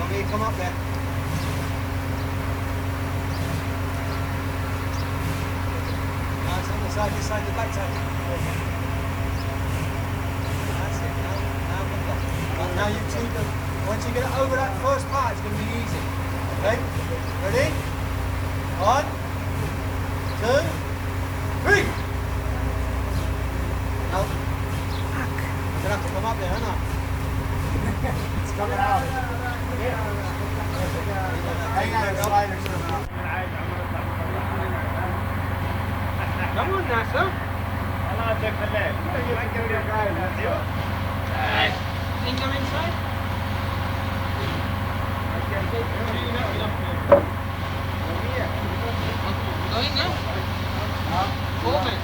Okay, come up there. Nice, on the side, this side, the back side. That's it, now come down. Right, now you two, once you get over that first part, it's going to be easy. Okay? Ready? 1, 2, 3. Now, I'm going to have to come up there, aren't I? It's coming out. Hang on, sliders. Come on, Nasser. Can you come inside? Going now? Open.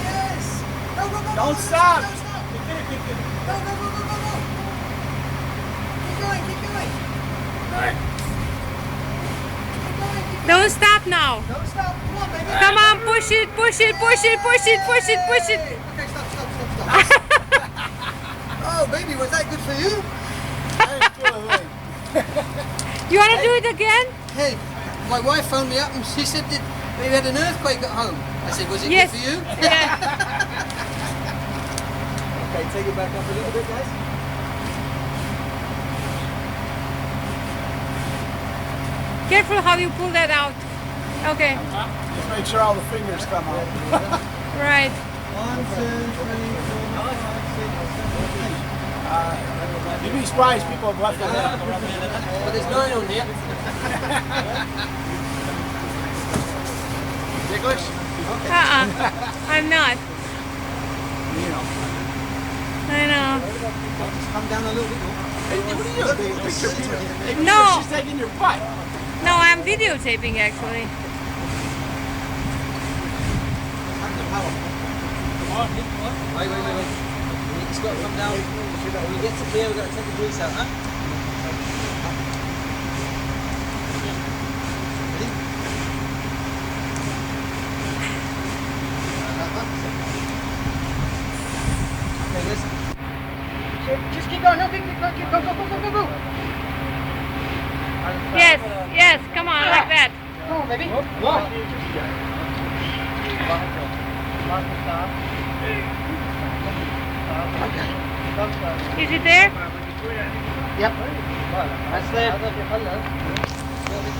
Yes! Go, go, go, go, Don't go, stop. Go, go, go, go, go, go, go. Keep going, keep going. Right. Keep going, keep going. Don't stop now. Don't stop. Come on, baby. Come on, push it, push it, push it, push it, push it, push it. Okay, stop, stop, stop, stop. Oh, baby, was that good for you? You want to do it again? Hey, my wife phoned me up and she said that they had an earthquake at home. I said, was it Yes. good for you? Yeah. Okay, take it back up a little bit, guys. Careful how you pull that out. Okay, Just make sure all the fingers come out. right. 1, 2, 3, 4, 5, 6, 7, 8. You'd be surprised people have left it there. Well, there's 9 on here. English? I'm not. You know. I know. Just come down a little bit more. Hey, what are you doing? Picture Peter. Hey, Peter, No. She's taking your butt. No, I'm videotaping actually. Wait. It's got to come down. When we get to here, we've got to take the grease out, huh? Ready? Okay, listen. Just keep going, no, keep going, go, go, go, go, go, go. Yes, yes, come on, like that. Come on, baby. Is it there? Yep. That's there.